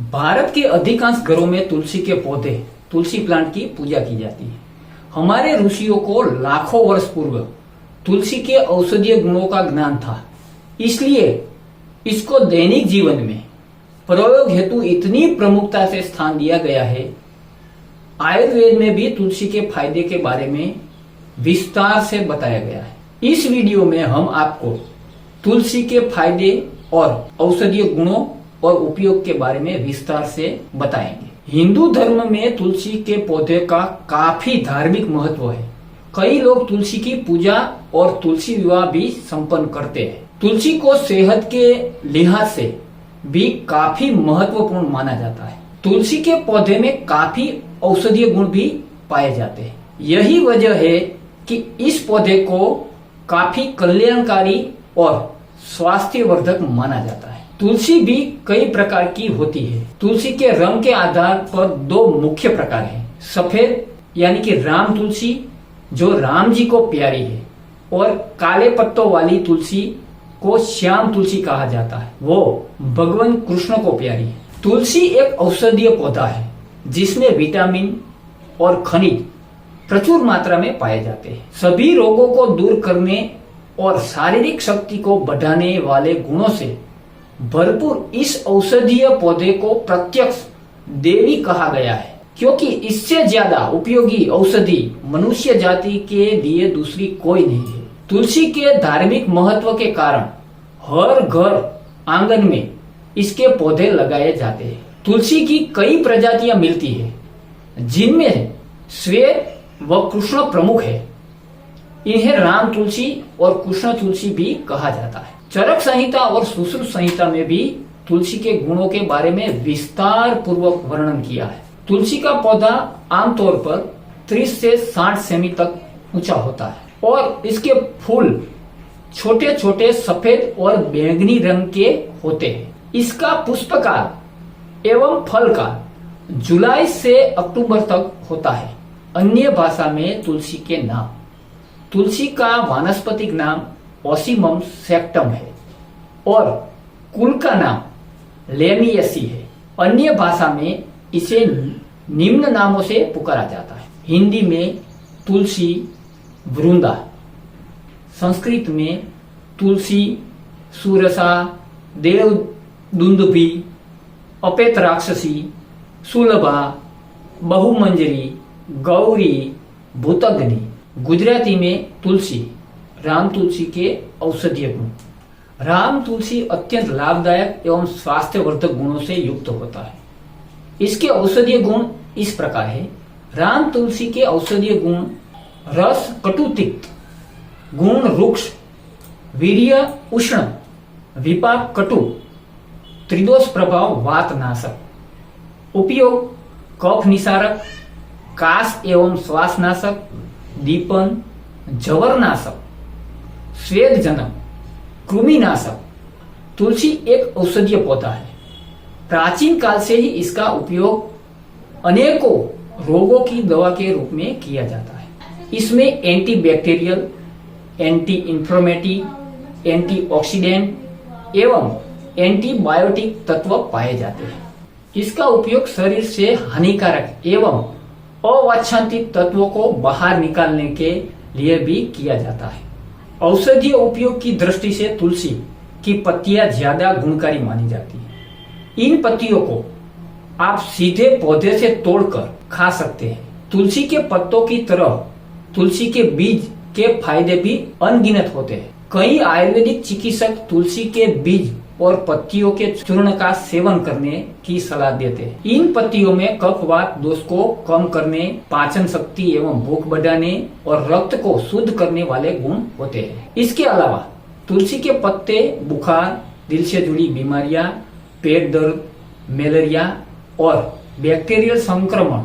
भारत के अधिकांश घरों में तुलसी के पौधे, तुलसी प्लांट की पूजा की जाती है। हमारे ऋषियों को लाखों वर्ष पूर्व तुलसी के औषधीय गुणों का ज्ञान था, इसलिए इसको दैनिक जीवन में प्रयोग हेतु इतनी प्रमुखता से स्थान दिया गया है। आयुर्वेद में भी तुलसी के फायदे के बारे में विस्तार से बताया गया है। इस वीडियो में हम आपको तुलसी के फायदे और औषधीय गुणों और उपयोग के बारे में विस्तार से बताएंगे। हिंदू धर्म में तुलसी के पौधे का काफी धार्मिक महत्व है। कई लोग तुलसी की पूजा और तुलसी विवाह भी संपन्न करते हैं। तुलसी को सेहत के लिहाज से भी काफी महत्वपूर्ण माना जाता है। तुलसी के पौधे में काफी औषधीय गुण भी पाए जाते हैं। यही वजह है कि इस पौधे को काफी कल्याणकारी और स्वास्थ्यवर्धक माना जाता है। तुलसी भी कई प्रकार की होती है। तुलसी के रंग के आधार पर दो मुख्य प्रकार हैं। सफेद यानी कि राम तुलसी जो राम जी को प्यारी है, और काले पत्तों वाली तुलसी को श्याम तुलसी कहा जाता है, वो भगवान कृष्ण को प्यारी है। तुलसी एक औषधीय पौधा है जिसमें विटामिन और खनिज प्रचुर मात्रा में पाए जाते हैं। सभी रोगों को दूर करने और शारीरिक शक्ति को बढ़ाने वाले गुणों से भरपूर इस औषधीय पौधे को प्रत्यक्ष देवी कहा गया है, क्योंकि इससे ज्यादा उपयोगी औषधि मनुष्य जाति के लिए दूसरी कोई नहीं है। तुलसी के धार्मिक महत्व के कारण हर घर आंगन में इसके पौधे लगाए जाते हैं। तुलसी की कई प्रजातियां मिलती है, जिनमें श्वेत व कृष्ण प्रमुख है। इन्हें राम तुलसी और कृष्ण तुलसी भी कहा जाता है। चरक संहिता और सुश्रुत संहिता में भी तुलसी के गुणों के बारे में विस्तार पूर्वक वर्णन किया है। तुलसी का पौधा आमतौर पर 30 से 60 सेमी तक ऊंचा होता है और इसके फूल छोटे छोटे सफेद और बैंगनी रंग के होते हैं। इसका पुष्पकाल एवं फल काल जुलाई से अक्टूबर तक होता है। अन्य भाषा में तुलसी के नाम। तुलसी का वानस्पतिक नाम ओसिमम सेक्टम है और कुल का नाम लेमियसी है। अन्य भाषा में इसे निम्न नामों से पुकारा जाता है। हिंदी में तुलसी वृंदा, संस्कृत में तुलसी सुरसा, देवदुंदुभि, अपेत राक्षसी, सुलभा, बहुमंजरी, गौरी, भूतग्नि। गुजराती में तुलसी राम तुलसी के औषधीय गुण। राम तुलसी अत्यंत लाभदायक एवं स्वास्थ्यवर्धक गुणों से युक्त होता है। इसके औषधीय गुण इस प्रकार है। राम तुलसी के औषधीय गुण: रस कटु तिक्त, गुण रुक्ष, वीर्य उष्ण, विपाक कटु, त्रिदोष प्रभाव वात नाशक। उपयोग: कफ निसारक, काश एवं श्वास नाशक, दीपन, जवर नाशक, स्वेद जनक, कृमि नाशक। तुलसी एक औषधीय पौधा है। प्राचीन काल से ही इसका उपयोग अनेकों रोगों की दवा के रूप में किया जाता है। इसमें एंटीबैक्टीरियल, एंटी इंफ्लेमेटरी, एंटीऑक्सीडेंट एवं एंटीबायोटिक तत्व पाए जाते हैं। इसका उपयोग शरीर से हानिकारक एवं अवांछित तत्वों को बाहर निकालने के लिए भी किया जाता है। औषधीय उपयोग की दृष्टि से तुलसी की पत्तियां ज्यादा गुणकारी मानी जाती है। इन पत्तियों को आप सीधे पौधे से तोड़कर खा सकते हैं। तुलसी के पत्तों की तरह तुलसी के बीज के फायदे भी अनगिनत होते हैं। कई आयुर्वेदिक चिकित्सक तुलसी के बीज और पत्तियों के चूर्ण का सेवन करने की सलाह देते हैं। इन पत्तियों में कफवात दोष को कम करने, पाचन शक्ति एवं भूख बढ़ाने और रक्त को शुद्ध करने वाले गुण होते हैं। इसके अलावा तुलसी के पत्ते बुखार, दिल से जुड़ी बीमारियां, पेट दर्द, मलेरिया और बैक्टीरियल संक्रमण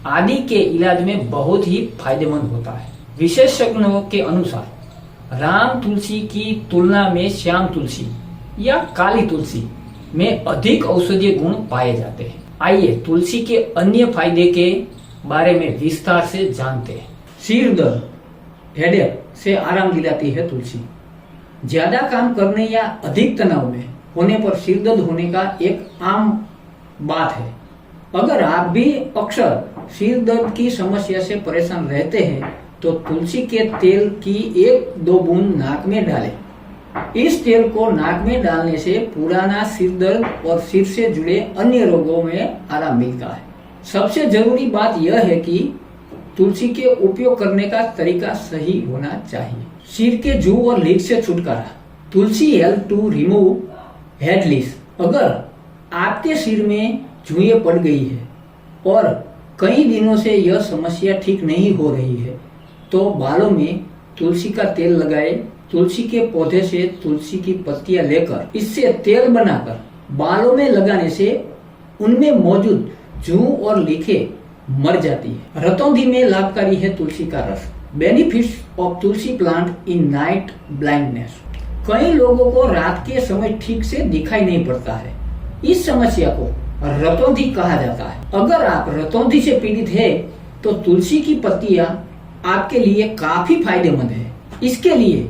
आदि के इलाज में बहुत ही फायदेमंद होता है। विशेषज्ञों के अनुसार राम तुलसी की तुलना में श्याम तुलसी या काली तुलसी में अधिक औषधीय गुण पाए जाते हैं। आइए तुलसी के अन्य फायदे के बारे में विस्तार से जानते हैं। सिर दर्द, हेडेक से आराम दिलाती है तुलसी। ज्यादा काम करने या अधिक तनाव में होने पर सिर दर्द होने का एक आम बात है। अगर आप भी अक्सर सिर दर्द की समस्या से परेशान रहते हैं तो तुलसी के तेल की 1-2 बूंद नाक में डालें। इस तेल को नाक में डालने से पुराना सिर दर्द और सिर से जुड़े अन्य रोगों में आराम मिलता है। सबसे जरूरी बात यह है कि तुलसी के उपयोग करने का तरीका सही होना चाहिए। सिर के जू और लीड से छुटकारा। Tulsi help to remove head lice. अगर आपके सिर में जुएं पड़ गई है और कई दिनों से यह समस्या ठीक नहीं हो रही है तो बालों में तुलसी का तेल लगाएं। तुलसी के पौधे से तुलसी की पत्तियां लेकर इससे तेल बनाकर बालों में लगाने से उनमें मौजूद जू और लीखे मर जाती है। रतौंधी में लाभकारी है तुलसी का रस। Benefits of Tulsi plant in night blindness. कई लोगों को रात के समय ठीक से दिखाई नहीं पड़ता है। इस समस्या को रतौंधी कहा जाता है। अगर आप रतौंधी से पीड़ित है तो तुलसी की पत्तियां आपके लिए काफी फायदेमंद है। इसके लिए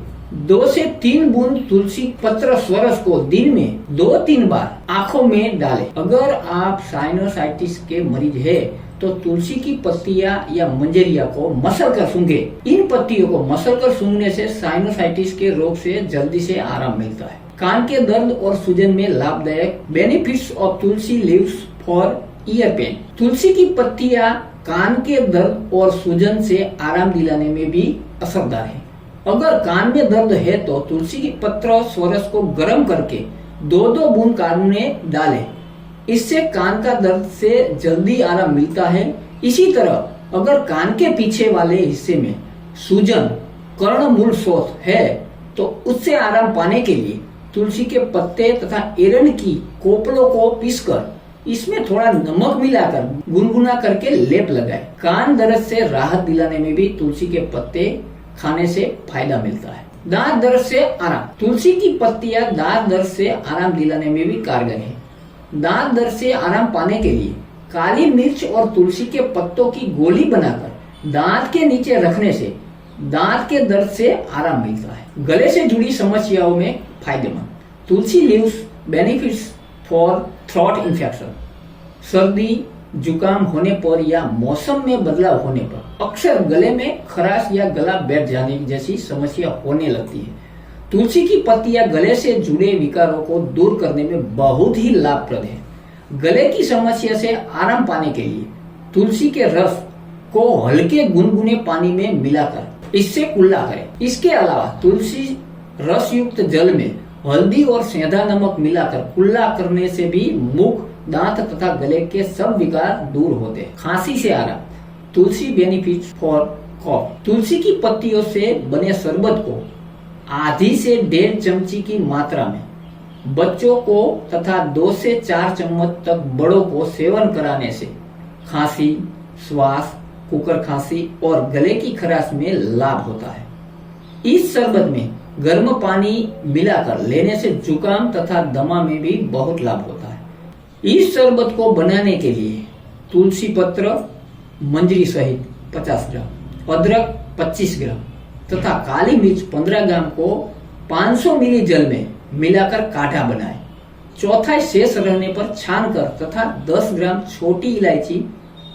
2 से 3 बूंद तुलसी पत्र स्वरस को दिन में 2-3 बार आंखों में डालें। अगर आप साइनोसाइटिस के मरीज है तो तुलसी की पत्तियां या मंजरिया को मसल कर सूंघे। इन पत्तियों को मसल कर सूंघने से साइनोसाइटिस के रोग से जल्दी से आराम मिलता है। कान के दर्द और सूजन में लाभदायक। Benefits of tulsi leaves for ear pain. तुलसी की पत्तियां कान के दर्द और सूजन से आराम दिलाने में भी असरदार है। अगर कान में दर्द है तो तुलसी की पत्र स्वरस को गर्म करके 2-2 बूंद कान में डालें। इससे कान का दर्द से जल्दी आराम मिलता है। इसी तरह अगर कान के पीछे वाले हिस्से में सूजन, कर्णमूल शोथ है तो उससे आराम पाने के लिए तुलसी के पत्ते तथा एरंड की कोपलों को पीसकर इसमें थोड़ा नमक मिलाकर गुनगुना करके लेप लगाएं। कान दर्द से राहत दिलाने में भी तुलसी के पत्ते खाने से फायदा मिलता है। दांत दर्द से आराम। तुलसी की पत्तियां दांत दर्द से आराम दिलाने में भी कारगर है। दांत दर्द से आराम पाने के लिए काली मिर्च और तुलसी के पत्तों की गोली बनाकर दांत के नीचे रखने से दांत के दर्द से आराम मिलता है। गले से जुड़ी समस्याओं में फायदेमंद। Tulsi leaves benefits for throat infection. सर्दी जुकाम होने पर या मौसम में बदलाव होने पर अक्सर गले में खराश या गला बैठ जाने जैसी समस्या होने लगती है। तुलसी की पत्तियां गले से जुड़े विकारों को दूर करने में बहुत ही लाभप्रद है। गले की समस्या से आराम पाने के लिए तुलसी के रस को हल्के गुनगुने पानी में मिलाकर इससे कुल्ला करें। इसके अलावा तुलसी रस युक्त जल में हल्दी और सेंधा नमक मिलाकर कुल्ला करने से भी मुख, दांत तथा गले के सब विकार दूर होते हैं। खांसी से आराम। तुलसी बेनिफिट्स फॉर कॉफ। तुलसी की पत्तियों से बने शरबत को आधी से 1.5 चमची की मात्रा में बच्चों को तथा 2 से 4 चम्मच तक बड़ों को सेवन कराने से खांसी, श्वास, कुकर खांसी और गले की खराश में लाभ होता है। इस शरबत में गर्म पानी मिलाकर लेने से जुकाम तथा दमा में भी बहुत लाभ होता है। इस शरबत को बनाने के लिए तुलसी पत्र, मंजरी सहित 50 ग्राम, अदरक 25 ग्राम तथा काली मिर्च 15 ग्राम को 500 मिली जल में मिलाकर काढ़ा बनाएं। चौथाई शेष रहने पर छानकर तथा 10 ग्राम छोटी इलायची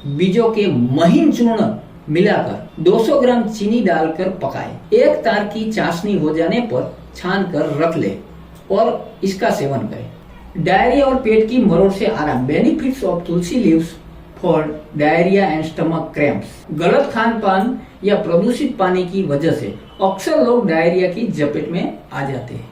बीजों के महीन चूर्ण मिलाकर 200 ग्राम चीनी डालकर पकाएं। एक तार की चाशनी हो जाने पर छान कर रख ले और इसका सेवन करें। डायरिया और पेट की मरोड़ से आराम। Benefits of tulsi leaves for diarrhoea and stomach cramps. गलत खान पान या प्रदूषित पानी की वजह से अक्सर लोग डायरिया की जपेट में आ जाते हैं।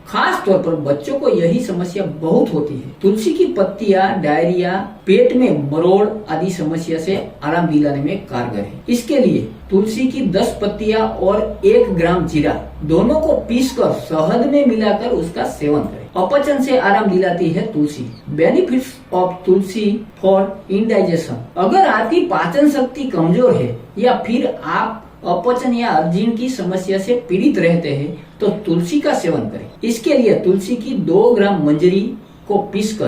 खास तौर पर बच्चों को यही समस्या बहुत होती है। तुलसी की पत्तियां डायरिया, पेट में मरोड़ आदि समस्या से आराम दिलाने में कारगर है। इसके लिए तुलसी की 10 पत्तियां और 1 ग्राम जीरा दोनों को पीसकर शहद में मिलाकर उसका सेवन करें। अपचन से आराम दिलाती है तुलसी। Benefits of tulsi for indigestion. अगर आपकी पाचन शक्ति कमजोर है या फिर आप अपचन या अजीर्ण की समस्या से पीड़ित रहते हैं तो तुलसी का सेवन करें। इसके लिए तुलसी की 2 ग्राम मंजरी को पीसकर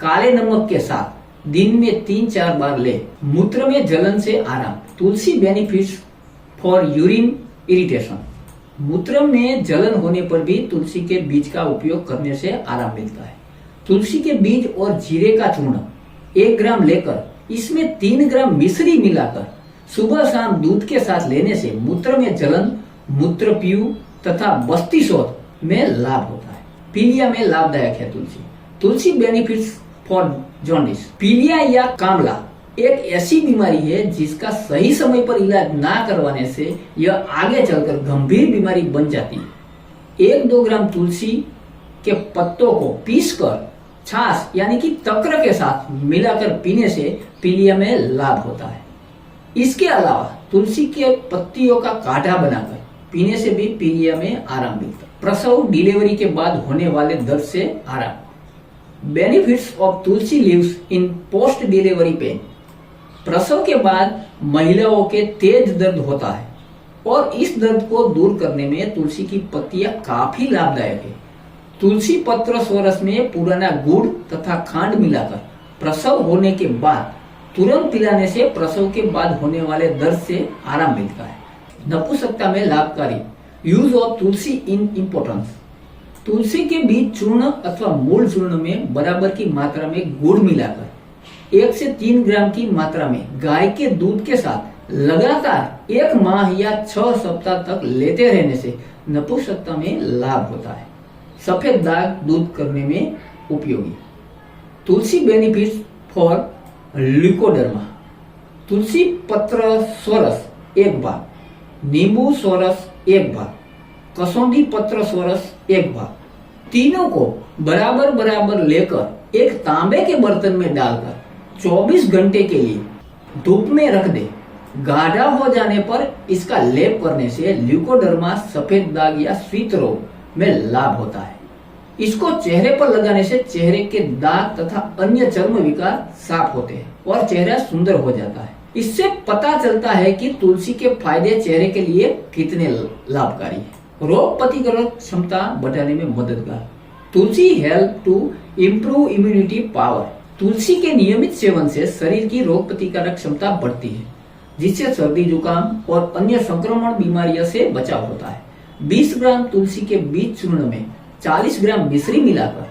काले नमक के साथ दिन में 3-4 बार ले। मूत्र में जलन से आराम। तुलसी बेनिफिट्स फॉर यूरिन इरिटेशन। मूत्र में जलन होने पर भी तुलसी के बीज का उपयोग करने से आराम मिलता है। तुलसी के बीज और जीरे का चूर्ण 1 ग्राम लेकर इसमें 3 ग्राम मिश्री मिलाकर सुबह शाम दूध के साथ लेने से मूत्र में जलन, मूत्रपीयू तथा बस्ती शोथ में लाभ होता है। पीलिया में लाभदायक है तुलसी। तुलसी बेनिफिट्स फॉर जॉन्डिस। पीलिया या कामला एक ऐसी बीमारी है जिसका सही समय पर इलाज ना करवाने से यह आगे चलकर गंभीर बीमारी बन जाती है। 1-2 ग्राम तुलसी के पत्तों को पीसकर छाछ यानी कि तक्र के साथ मिलाकर पीने से पीलिया में लाभ होता है। इसके अलावा तुलसी के पत्तियों का काढ़ा बनाकर पीने से भी पीलिया में आराम मिलता है। प्रसव डिलीवरी के बाद होने वाले दर्द से आराम। Benefits of tulsi leaves in post delivery pain. प्रसव के बाद महिलाओं के तेज दर्द होता है और इस दर्द को दूर करने में तुलसी की पत्तियां काफी लाभदायक है। तुलसी पत्र सोरस में पुराना गुड़ तथा खांड मिलाकर प्रसव होने के बाद तुरंत पिलाने से प्रसव के बाद होने वाले दर्द से आराम मिलता है। नपुंसकता में लाभकारी। Use of tulsi in importance. तुलसी के बीज चूर्ण अथवा मूल चूर्ण में बराबर की मात्रा में गुड़ मिलाकर 1 से 3 ग्राम की मात्रा में गाय के दूध के साथ लगातार 1 माह या 6 सप्ताह तक लेते रहने से नपुंसकता में लाभ होता है। सफेद दाग दूर करने में उपयोगी। तुलसी बेनिफिट्स फॉर ल्यूकोडर्मा। तुलसी पत्र सोरस 1 भाग, नींबू सोरस 1 भाग, कसौंधी पत्र सोरस 1 भाग, तीनों को बराबर बराबर लेकर एक तांबे के बर्तन में डालकर 24 घंटे के लिए धूप में रख दे। गाढ़ा हो जाने पर इसका लेप करने से ल्यूकोडर्मा, सफेद दाग या शीत रोग में लाभ होता है। इसको चेहरे पर लगाने से चेहरे के दाग तथा अन्य चर्म विकार साफ होते हैं और चेहरा सुंदर हो जाता है। इससे पता चलता है कि तुलसी के फायदे चेहरे के लिए कितने लाभकारी है। रोग प्रतिरोधक क्षमता बढ़ाने में मददगार। Tulsi help to improve immunity power. तुलसी के नियमित सेवन से शरीर की रोग प्रतिकारक क्षमता बढ़ती है, जिससे सर्दी, जुकाम और अन्य संक्रमण बीमारियों से बचाव होता है। 20 ग्राम तुलसी के बीज चूर्ण में 40 ग्राम मिश्री मिलाकर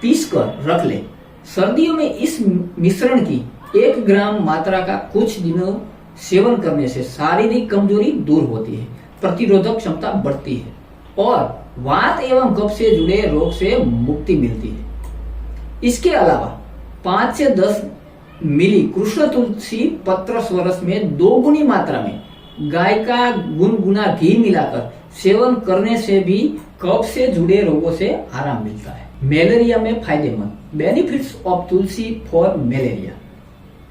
पीसकर रख ले। सर्दियों में इस मिश्रण की 1 ग्राम मात्रा का कुछ दिनों सेवन करने से शारीरिक कमजोरी दूर होती है, प्रतिरोधक क्षमता बढ़ती है और वात एवं कफ से जुड़े रोग से मुक्ति मिलती है। इसके अलावा 5 से 10 मिली कृष्ण तुलसी पत्र स्वरस में 2 गुनी मात्रा में गाय का गुनगुना घी मिलाकर सेवन करने से भी कफ से जुड़े रोगों से आराम मिलता है। मलेरिया में फायदेमंद। Benefits of tulsi for malaria.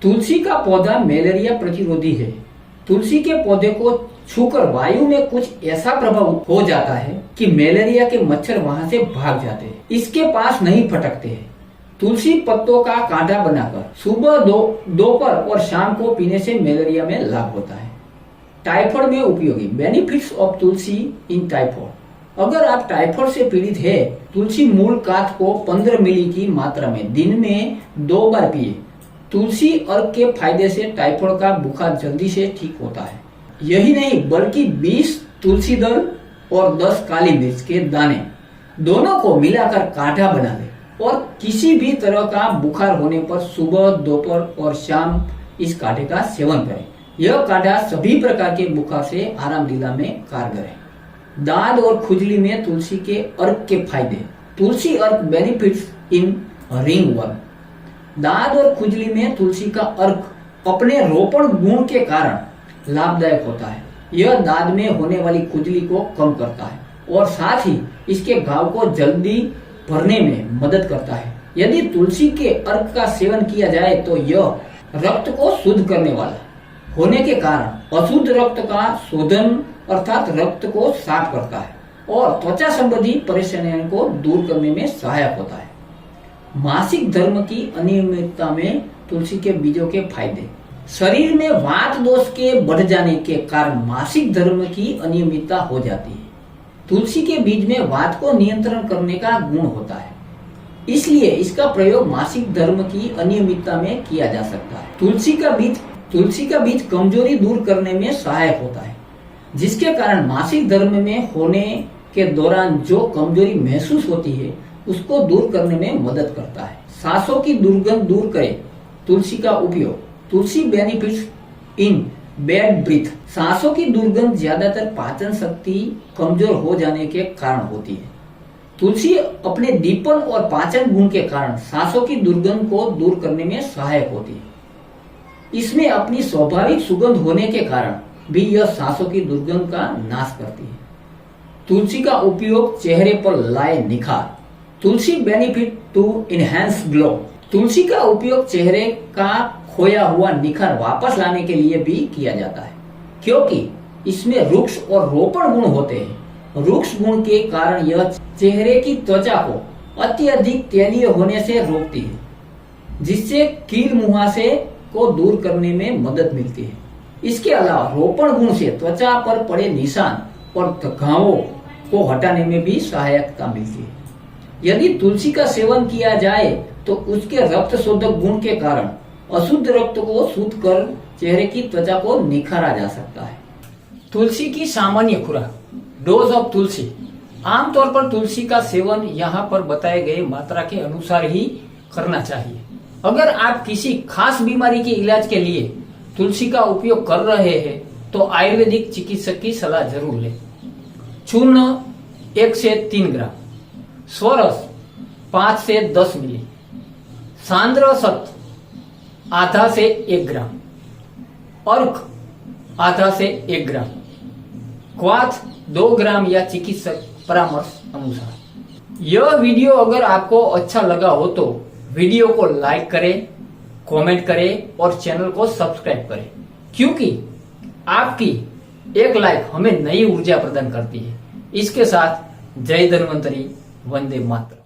तुलसी का पौधा मलेरिया प्रतिरोधी है। तुलसी के पौधे को छूकर वायु में कुछ ऐसा प्रभाव हो जाता है कि मलेरिया के मच्छर वहां से भाग जाते हैं, इसके पास नहीं फटकते हैं। तुलसी पत्तों का काढ़ा बनाकर सुबह, दोपहर और शाम को पीने से मलेरिया में लाभ होता है। टाइफाइड में उपयोगी। Benefits of tulsi in typhoid. अगर आप टाइफाइड से पीड़ित है, तुलसी मूल काथ को 15 मिली की मात्रा में दिन में 2 बार पिए। तुलसी अर्क के फायदे से टाइफाइड का बुखार जल्दी से ठीक होता है। यही नहीं बल्कि 20 तुलसी दल और 10 काली मिर्च के दाने दोनों को मिलाकर काढ़ा बना ले और किसी भी तरह का बुखार होने पर सुबह, दोपहर और शाम इस काढ़े का सेवन करें। यह काढ़ा सभी प्रकार के बुखार से आराम दिलाने में कारगर है। दाद और खुजली में तुलसी के अर्क के फायदे। तुलसी अर्क बेनिफिट्स इन रिंग वर्म। दाद और खुजली में तुलसी का अर्क अपने रोपण गुण के कारण लाभदायक होता है। यह दाद में होने वाली खुजली को कम करता है और साथ ही इसके घाव को जल्दी भरने में मदद करता है। यदि तुलसी के अर्क का सेवन किया जाए तो यह रक्त को शुद्ध करने वाला होने के कारण अशुद्ध रक्त का शोधन अर्थात रक्त को साफ करता है और त्वचा संबंधी परेशानियों को दूर करने में सहायक होता है। मासिक धर्म की अनियमितता में तुलसी के बीजों के फायदे। शरीर में वात दोष के बढ़ जाने के कारण मासिक धर्म की अनियमितता हो जाती है। तुलसी के बीज में वात को नियंत्रण करने का गुण होता है, इसलिए इसका प्रयोग मासिक धर्म की अनियमितता में किया जा सकता है। तुलसी का बीज कमजोरी दूर करने में सहायक होता है, जिसके कारण मासिक धर्म में होने के दौरान जो कमजोरी महसूस होती है उसको दूर करने में मदद करता है। सांसों की दुर्गंध दूर करे तुलसी का उपयोग। तुलसी बेनिफिट्स इन बैड ब्रीथ। सांसों की दुर्गंध ज्यादातर पाचन शक्ति कमजोर हो जाने के कारण होती है। तुलसी अपने दीपन और पाचन गुण के कारण सांसों की दुर्गंध को दूर करने में सहायक होती है। इसमें अपनी स्वाभाविक सुगंध होने के कारण भी यह सांसों की दुर्गंध का नाश करती है। तुलसी का उपयोग चेहरे पर लाए निखार। तुलसी बेनिफिट टू इनहेंस ग्लो। तुलसी का उपयोग चेहरे का खोया हुआ निखार वापस लाने के लिए भी किया जाता है, क्योंकि इसमें रुक्ष और रोपण गुण होते हैं। रुक्ष गुण के कारण यह चेहरे की त्वचा को अत्यधिक तैलीय होने से रोकती है, जिससे कील मुहासे को दूर करने में मदद मिलती है। इसके अलावा रोपण गुण से त्वचा पर पड़े निशान और घावों को हटाने में भी सहायकता मिलती है। यदि तुलसी का सेवन किया जाए तो उसके रक्त शोधक गुण के कारण अशुद्ध रक्त को शुद्ध कर चेहरे की त्वचा को निखारा जा सकता है। तुलसी की सामान्य खुराक। डोज ऑफ तुलसी। आमतौर पर तुलसी का सेवन यहाँ पर बताए गए मात्रा के अनुसार ही करना चाहिए। अगर आप किसी खास बीमारी के इलाज के लिए तुलसी का उपयोग कर रहे हैं तो आयुर्वेदिक चिकित्सक की सलाह जरूर लें। चूर्ण 1 से 3 ग्राम, स्वरस 5 से 10 मिली, सांद्र सत्व आधा से 1 ग्राम, अर्क आधा से 1 ग्राम, क्वाथ 2 ग्राम या चिकित्सक परामर्श अनुसार। यह वीडियो अगर आपको अच्छा लगा हो तो वीडियो को लाइक करें, कमेंट करें और चैनल को सब्सक्राइब करें, क्योंकि आपकी एक लाइक हमें नई ऊर्जा प्रदान करती है। इसके साथ जय धन्वंतरी, वंदे मातरम।